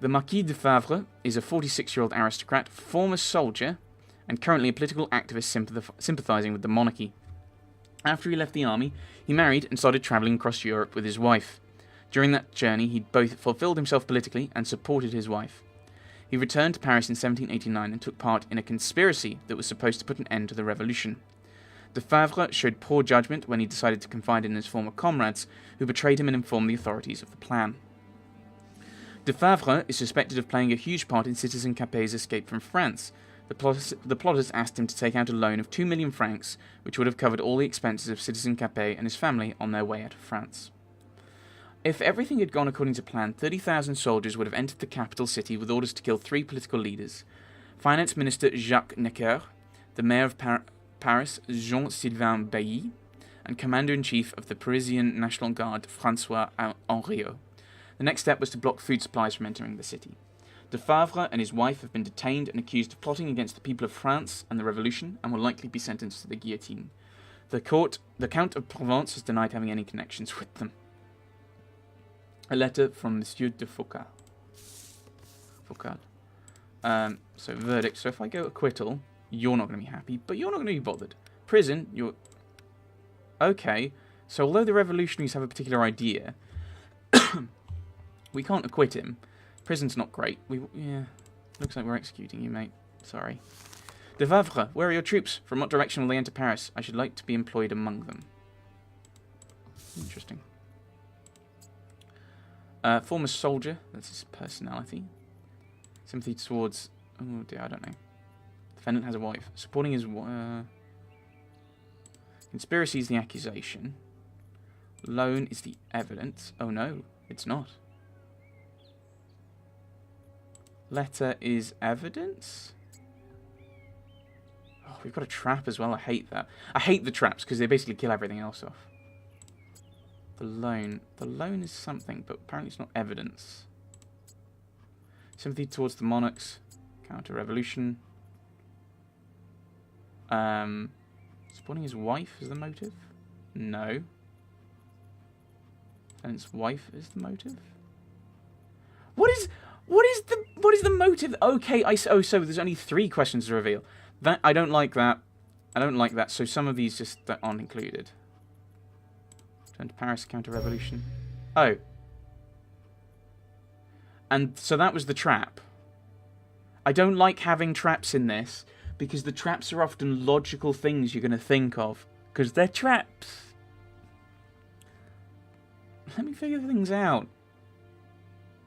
The Marquis de Favre is a 46-year-old aristocrat, former soldier, and currently a political activist sympathizing with the monarchy. After he left the army, he married and started travelling across Europe with his wife. During that journey, he both fulfilled himself politically and supported his wife. He returned to Paris in 1789 and took part in a conspiracy that was supposed to put an end to the revolution. De Favre showed poor judgment when he decided to confide in his former comrades, who betrayed him and informed the authorities of the plan. De Favre is suspected of playing a huge part in Citizen Capet's escape from France. The plotters asked him to take out a loan of 2 million francs, which would have covered all the expenses of Citizen Capet and his family on their way out of France. If everything had gone according to plan, 30,000 soldiers would have entered the capital city with orders to kill 3 political leaders: Finance Minister Jacques Necker, the Mayor of Paris Jean-Sylvain Bailly, and Commander-in-Chief of the Parisian National Guard François Henriot. The next step was to block food supplies from entering the city. De Favre and his wife have been detained and accused of plotting against the people of France and the revolution, and will likely be sentenced to the guillotine. The Count of Provence has denied having any connections with them. A letter from Monsieur de Foucault. So verdict. So if I go acquittal, you're not going to be happy, but you're not going to be bothered. Prison, you're... Okay, so although the revolutionaries have a particular idea, we can't acquit him. Prison's not great. Looks like we're executing you, mate. Sorry. De Favre, where are your troops? From what direction will they enter Paris? I should like to be employed among them. Interesting. Former soldier, that's his personality. Sympathy towards... Oh dear, I don't know. Defendant has a wife. Supporting his... Conspiracy is the accusation. Loan is the evidence. Oh no, it's not. Letter is evidence? Oh, we've got a trap as well. I hate that. I hate the traps because they basically kill everything else off. The loan. The loan is something, but apparently it's not evidence. Sympathy towards the monarchs. Counter-revolution. Supporting his wife is the motive? No. And his wife is the motive? What is the motive? Okay, so there's only 3 questions to reveal. That I don't like that. I don't like that. So some of these just that aren't included. Turn to Paris, counter-revolution. Oh. And so that was the trap. I don't like having traps in this, because the traps are often logical things you're going to think of, because they're traps. Let me figure things out.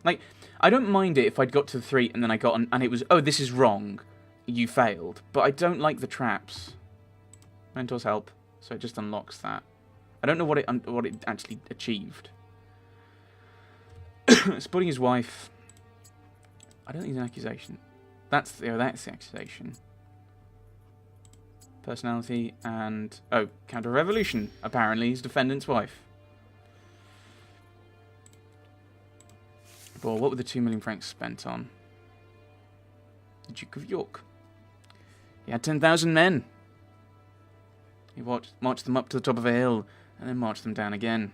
Like, I don't mind it if I'd got to the 3 and then I got on, and it was, oh, this is wrong. You failed. But I don't like the traps. Mentor's help. So it just unlocks that. I don't know what it actually achieved. Supporting his wife. I don't think it's an accusation. That's the accusation. Personality and... Oh, counter-revolution. Apparently he's defendant's wife. Well, what were the 2 million francs spent on? The Duke of York. He had 10,000 men. He marched them up to the top of a hill, and then marched them down again.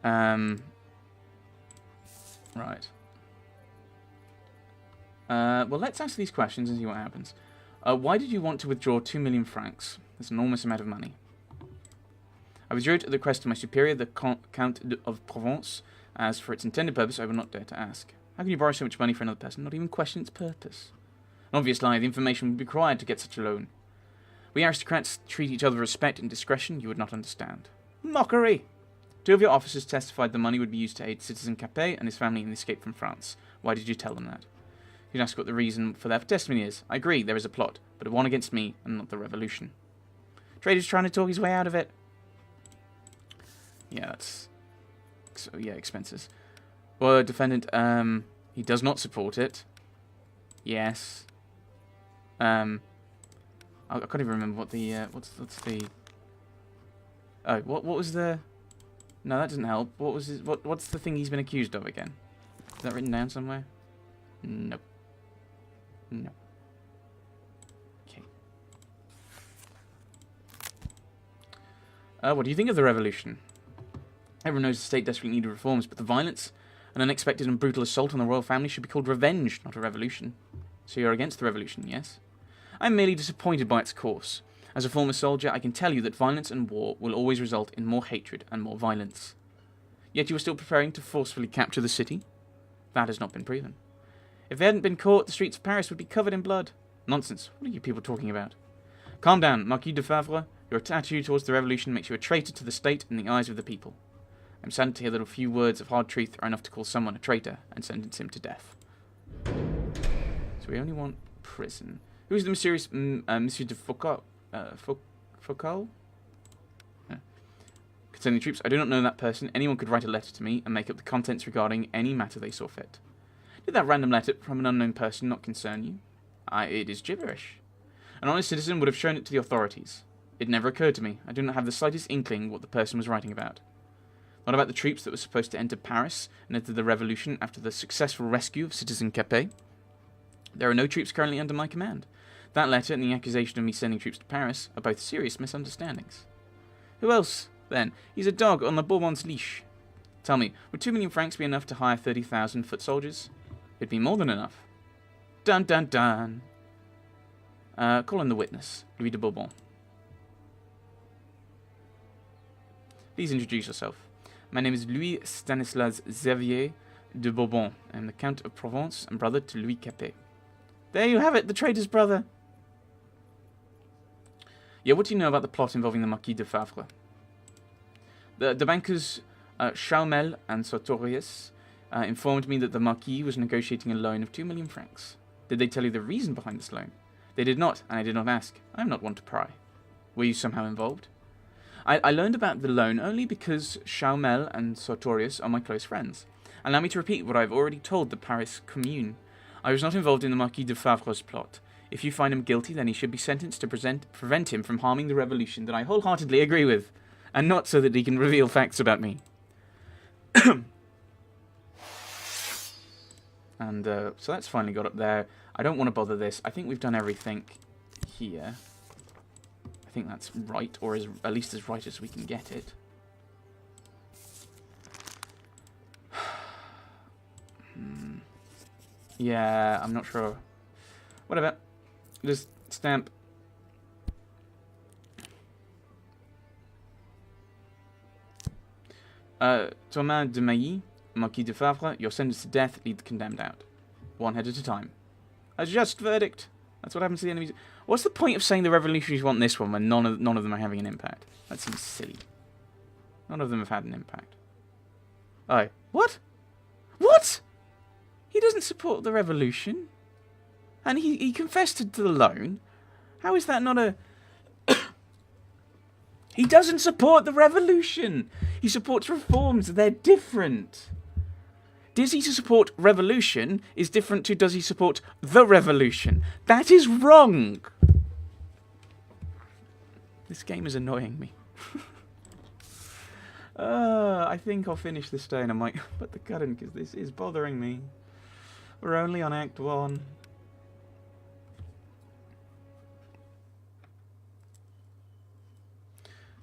Right. Well, let's ask these questions and see what happens. Why did you want to withdraw 2 million francs? That's an enormous amount of money. I withdrew it at the request of my superior, the Count of Provence. As for its intended purpose, I will not dare to ask. How can you borrow so much money for another person, not even question its purpose? An obvious lie, the information would be required to get such a loan. We aristocrats treat each other with respect and discretion you would not understand. Mockery! 2 of your officers testified the money would be used to aid Citizen Capet and his family in the escape from France. Why did you tell them that? You can ask what the reason for their testimony is. I agree, there is a plot, but one against me and not the revolution. Trader's trying to talk his way out of it. Yeah, that's... So, yeah, expenses. Well, defendant, he does not support it. Yes. I can't even remember what the, what's the... Oh, what was the... No, that doesn't help. What was his, what's the thing he's been accused of again? Is that written down somewhere? Nope. No. Okay. What do you think of the revolution? Everyone knows the state desperately needed reforms, but the violence An unexpected and brutal assault on the royal family should be called revenge, not a revolution. So you're against the revolution, yes? I'm merely disappointed by its course. As a former soldier, I can tell you that violence and war will always result in more hatred and more violence. Yet you are still preparing to forcefully capture the city? That has not been proven. If they hadn't been caught, the streets of Paris would be covered in blood. Nonsense. What are you people talking about? Calm down, Marquis de Favre. Your attitude towards the revolution makes you a traitor to the state in the eyes of the people. I'm saddened to hear that a few words of hard truth are enough to call someone a traitor and sentence him to death. So we only want prison. Who is the mysterious Monsieur de Foucault? Foucault? Yeah. Concerning the troops, I do not know that person. Anyone could write a letter to me and make up the contents regarding any matter they saw fit. Did that random letter from an unknown person not concern you? It is gibberish. An honest citizen would have shown it to the authorities. It never occurred to me. I do not have the slightest inkling what the person was writing about. What about the troops that were supposed to enter Paris and enter the revolution after the successful rescue of Citizen Capet? There are no troops currently under my command. That letter and the accusation of me sending troops to Paris are both serious misunderstandings. Who else, then? He's a dog on the Bourbon's leash. Tell me, would 2 million francs be enough to hire 30,000 foot soldiers? It'd be more than enough. Dun dun dun. Call in the witness, Louis de Bourbon. Please introduce yourself. My name is Louis Stanislas Xavier de Bourbon. I am the Count of Provence and brother to Louis Capet. There you have it, the traitor's brother. Yeah, what do you know about the plot involving the Marquis de Favre? The bankers Chaumel and Sartorius informed me that the Marquis was negotiating a loan of 2 million francs. Did they tell you the reason behind this loan? They did not, and I did not ask. I am not one to pry. Were you somehow involved? I learned about the loan only because Chaumel and Sartorius are my close friends. Allow me to repeat what I have already told the Paris Commune. I was not involved in the Marquis de Favre's plot. If you find him guilty, then he should be sentenced to prevent him from harming the revolution that I wholeheartedly agree with, and not so that he can reveal facts about me. And so that's finally got up there. I don't want to bother this. I think we've done everything here. I think that's right, or at least as right as we can get it. Yeah, I'm not sure. Whatever. Just stamp. Thomas de Mailly, Marquis de Favre, you're sentenced to death. Lead the condemned out. One head at a time. A just verdict. That's what happens to the enemies. What's the point of saying the revolutionaries want this one when none of them are having an impact? That seems silly. None of them have had an impact. Oh, what? What? He doesn't support the revolution, and he confessed to the loan. How is that not a? He doesn't support the revolution. He supports reforms. They're different. Does he support revolution is different to does he support the revolution. That is wrong. This game is annoying me. I think I'll finish this day and I might put the cut in because this is bothering me. We're only on Act 1.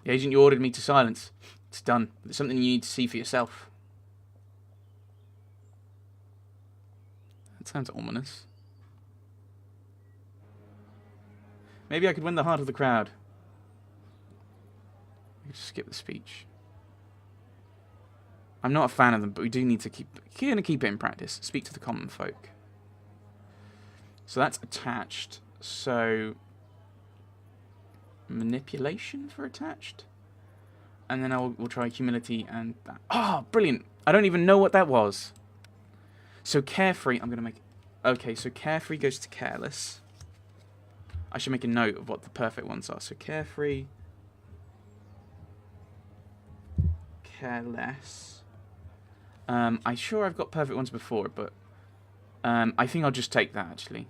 The agent you ordered me to silence. It's done. It's something you need to see for yourself. That sounds ominous. Maybe I could win the heart of the crowd. We could just skip the speech. I'm not a fan of them, but we do need to keep it in practice. Speak to the common folk. So that's attached. So manipulation for attached. And then we'll try humility and that. Oh, brilliant. I don't even know what that was. So carefree, I'm going to make... Okay, so carefree goes to careless. I should make a note of what the perfect ones are. So carefree. Careless. I'm sure I've got perfect ones before, but I think I'll just take that, actually.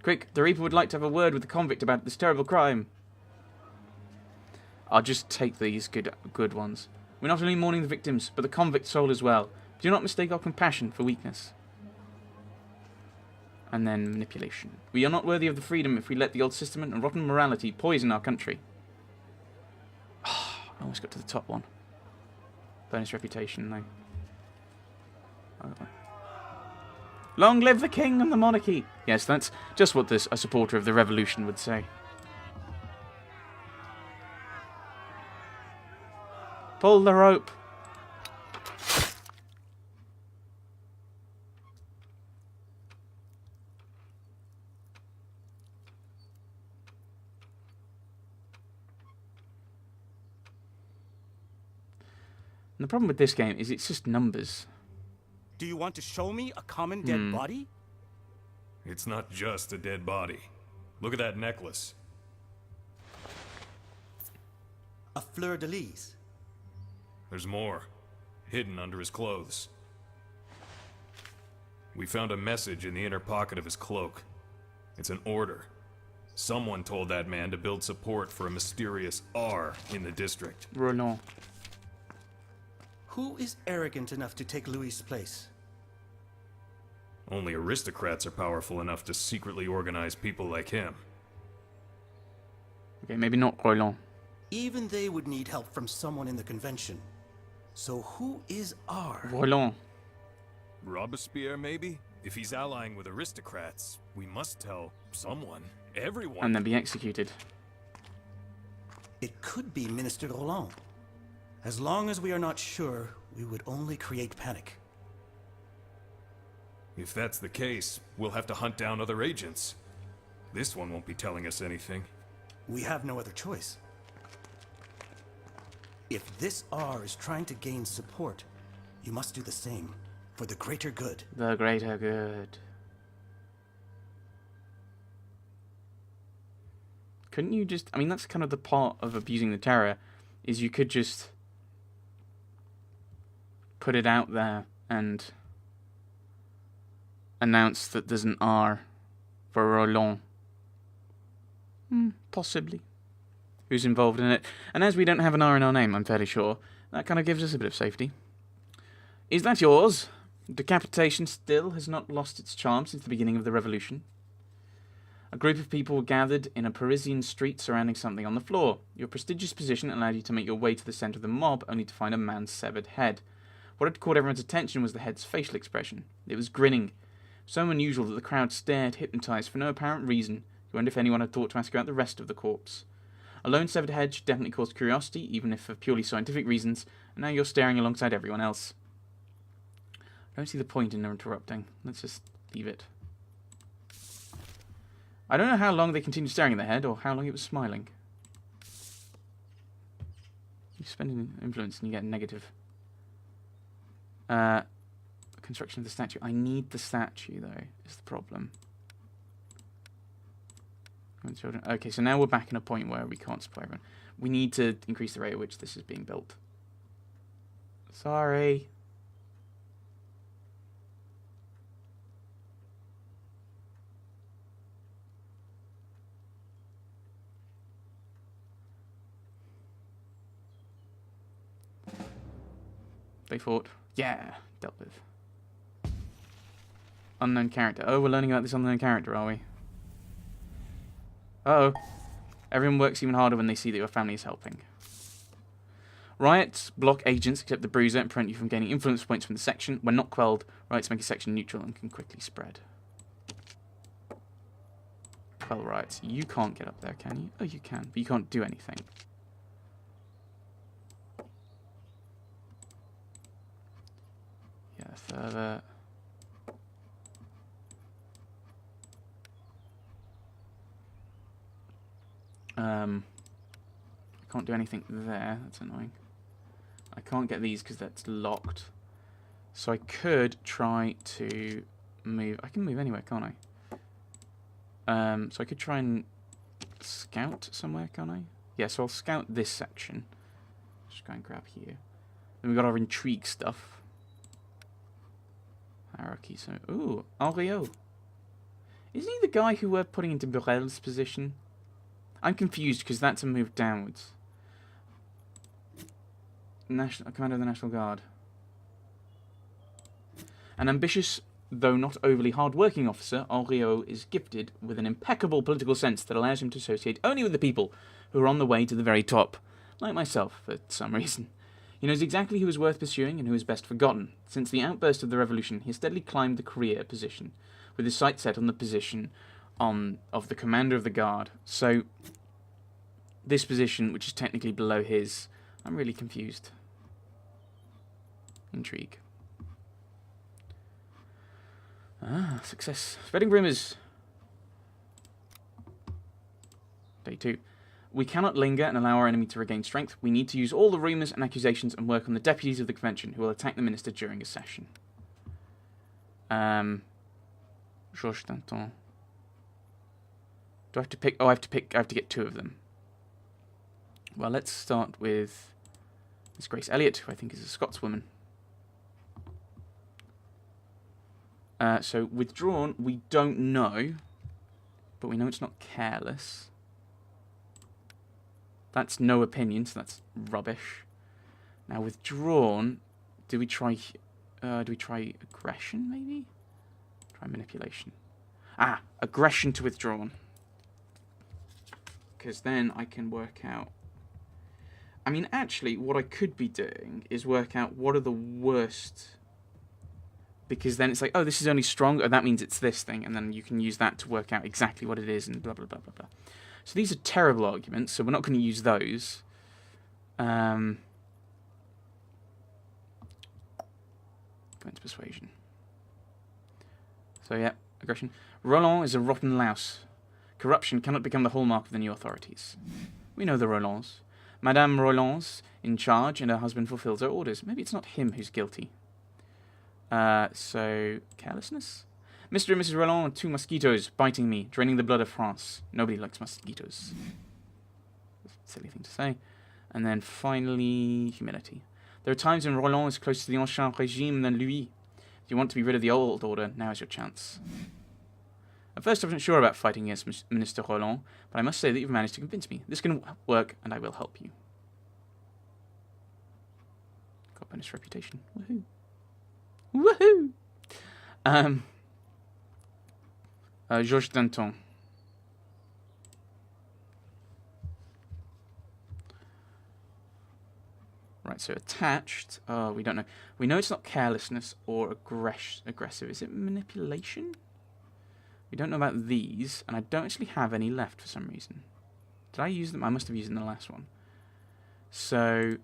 Quick, the Reaper would like to have a word with the convict about this terrible crime. I'll just take these good ones. We're not only mourning the victims, but the convict's soul as well. Do not mistake our compassion for weakness. And then manipulation. We are not worthy of the freedom if we let the old system and rotten morality poison our country. Oh, I almost got to the top one. Bonus reputation, though. Long live the king and the monarchy! Yes, that's just what a supporter of the revolution would say. Pull the rope! And the problem with this game is it's just numbers. Do you want to show me a common dead body? It's not just a dead body. Look at that necklace. A fleur-de-lis. There's more, hidden under his clothes. We found a message in the inner pocket of his cloak. It's an order. Someone told that man to build support for a mysterious R in the district. Roland. Who is arrogant enough to take Louis' place? Only aristocrats are powerful enough to secretly organize people like him. Okay, maybe not Roland. Even they would need help from someone in the convention. So who is R? Roland. Robespierre, maybe? If he's allying with aristocrats, we must tell someone. Everyone. And then be executed. It could be Minister Roland. As long as we are not sure, we would only create panic. If that's the case, we'll have to hunt down other agents. This one won't be telling us anything. We have no other choice. If this R is trying to gain support, you must do the same, for the greater good. The greater good. Couldn't you just... I mean, that's kind of the part of abusing the terror, is you could just put it out there and announce that there's an R for Roland. Possibly. Who's involved in it. And as we don't have an R in our name, I'm fairly sure, that kind of gives us a bit of safety. Is that yours? Decapitation still has not lost its charm since the beginning of the revolution. A group of people were gathered in a Parisian street surrounding something on the floor. Your prestigious position allowed you to make your way to the centre of the mob, only to find a man's severed head. What had caught everyone's attention was the head's facial expression. It was grinning. So unusual that the crowd stared, hypnotised for no apparent reason. You wondered if anyone had thought to ask about the rest of the corpse. A lone severed head should definitely cause curiosity, even if for purely scientific reasons, and now you're staring alongside everyone else. I don't see the point in interrupting. Let's just leave it. I don't know how long they continued staring at the head, or how long it was smiling. You spend an influence and you get a negative. Construction of the statue. I need the statue, though, is the problem. Okay, so now we're back in a point where we can't supply everyone. We need to increase the rate at which this is being built. Sorry. They fought. Yeah, dealt with. Unknown character. Oh, we're learning about this unknown character, are we? Uh-oh. Everyone works even harder when they see that your family is helping. Riots block agents except the Bruiser and prevent you from gaining influence points from the section. When not quelled, riots make a section neutral and can quickly spread. Quell riots. You can't get up there, can you? Oh, you can, but you can't do anything. Yeah, further. I can't do anything there. That's annoying. I can't get these because that's locked. So I could try to move. I can move anywhere, can't I? So I could try and scout somewhere, can't I? Yeah, so I'll scout this section. Just go and grab here. Then we've got our intrigue stuff. Hierarchy. So, ooh, Henriot. Isn't he the guy who we're putting into Burrell's position? I'm confused because that's a move downwards. Commander of the National Guard. An ambitious, though not overly hard-working officer, Henriot is gifted with an impeccable political sense that allows him to associate only with the people who are on the way to the very top, like myself, for some reason. He knows exactly who is worth pursuing and who is best forgotten. Since the outburst of the revolution, he has steadily climbed the career position, with his sights set on the position of the commander of the guard. So, this position, which is technically below his, I'm really confused. Intrigue. Ah, success. Spreading rumours. Day 2. We cannot linger and allow our enemy to regain strength. We need to use all the rumours and accusations and work on the deputies of the convention who will attack the minister during a session. Georges Danton. Do I have to pick? Oh, I have to get 2 of them. Well, let's start with Miss Grace Elliott, who I think is a Scotswoman. So, withdrawn, we don't know, but we know it's not careless. That's no opinion, so that's rubbish. Now, withdrawn, do we try aggression, maybe? Try manipulation. Ah, aggression to withdrawn. Because then I can work out... I mean, actually, what I could be doing is work out what are the worst... Because then it's like, oh, this is only strong, oh, that means it's this thing, and then you can use that to work out exactly what it is, and blah, blah, blah, blah, blah. So these are terrible arguments, so we're not going to use those. Go into persuasion. So yeah, aggression. Roland is a rotten louse. Corruption cannot become the hallmark of the new authorities. We know the Rolands. Madame Roland's in charge, and her husband fulfills her orders. Maybe it's not him who's guilty. So, carelessness? Mr. and Mrs. Roland are 2 mosquitoes biting me, draining the blood of France. Nobody likes mosquitoes. Silly thing to say. And then finally, humility. There are times when Roland is closer to the ancien régime than Louis. If you want to be rid of the old order, now is your chance. At first I wasn't sure about fighting against Minister Roland, but I must say that you've managed to convince me. This can work, and I will help you. Got bonus reputation. Woohoo. Woohoo! Georges Danton. Right, so attached. Oh, we don't know. We know it's not carelessness or aggressive. Is it manipulation? We don't know about these, and I don't actually have any left for some reason. Did I use them? I must have used them in the last one. So...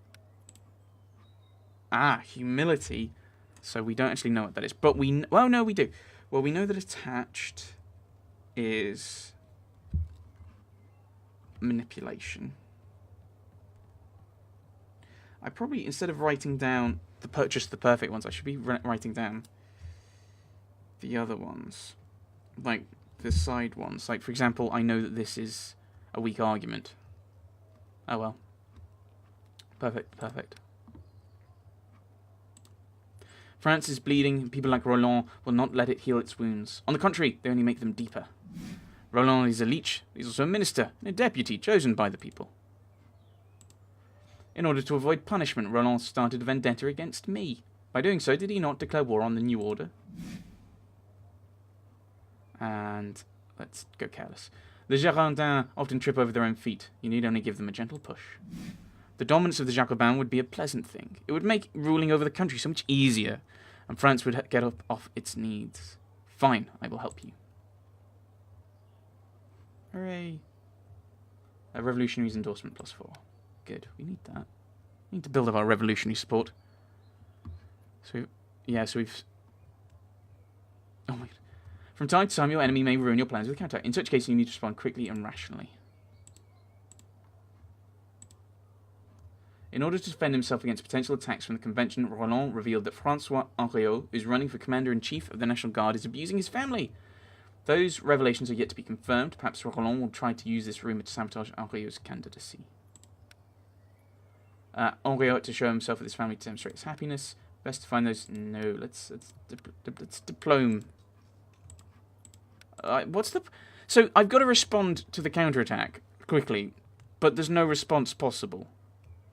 Ah, humility. So we don't actually know what that is. But we... Well, no, we do. Well, we know that attached is manipulation. I probably, instead of writing down just the perfect ones, I should be writing down the other ones. Like, the side ones. Like, for example, I know that this is a weak argument. Oh, well. Perfect, perfect. France is bleeding, and people like Roland will not let it heal its wounds. On the contrary, they only make them deeper. Roland is a leech. He's also a minister, and a deputy chosen by the people. In order to avoid punishment, Roland started a vendetta against me. By doing so, did he not declare war on the new order? And let's go careless. The Girondins often trip over their own feet. You need only give them a gentle push. The dominance of the Jacobins would be a pleasant thing. It would make ruling over the country so much easier, and France would get up off its needs. Fine, I will help you. Hooray. A revolutionary's endorsement +4. Good, we need that. We need to build up our revolutionary support. So, yeah, so we've... Oh my God. From time to time, your enemy may ruin your plans with a counterattack. In such case, you need to respond quickly and rationally. In order to defend himself against potential attacks from the convention, Roland revealed that Francois Henriot, who is running for commander-in-chief of the National Guard, is abusing his family. Those revelations are yet to be confirmed. Perhaps Roland will try to use this rumour to sabotage Henriot's candidacy. Henriot to show himself with his family to demonstrate his happiness. Best to find those... No, let's diplome. What's the... So, I've got to respond to the counterattack quickly, but there's no response possible.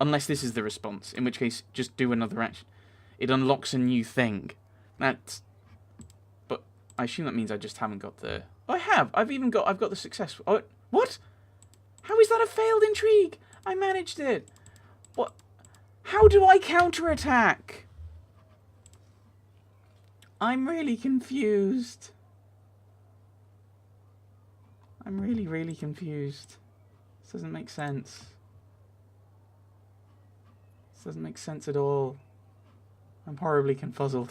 Unless this is the response, in which case, just do another action. It unlocks a new thing. That's... But I assume that means I just haven't got the... Oh, I have! I've got the successful... Oh, what? How is that a failed intrigue? I managed it! What? How do I counterattack? I'm really confused. I'm really, really confused. This doesn't make sense. This doesn't make sense at all. I'm horribly confuzzled.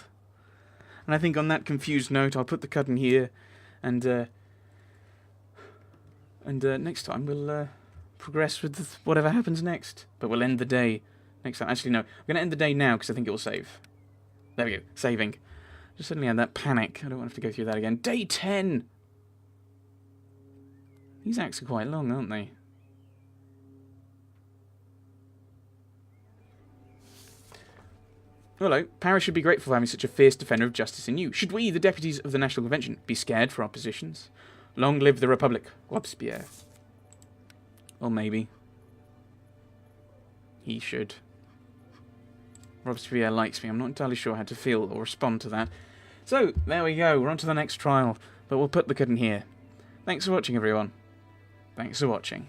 And I think on that confused note, I'll put the cut in here, and next time we'll progress with whatever happens next. But we'll end the day next time. Actually, no, I'm going to end the day now because I think it will save. There we go, saving. Just suddenly had that panic. I don't want to have to go through that again. Day 10! These acts are quite long, aren't they? Hello. Paris should be grateful for having such a fierce defender of justice in you. Should we, the deputies of the National Convention, be scared for our positions? Long live the Republic, Robespierre. Or maybe he should. Robespierre likes me. I'm not entirely sure how to feel or respond to that. So, there we go. We're on to the next trial. But we'll put the cut in here. Thanks for watching, everyone. Thanks for watching.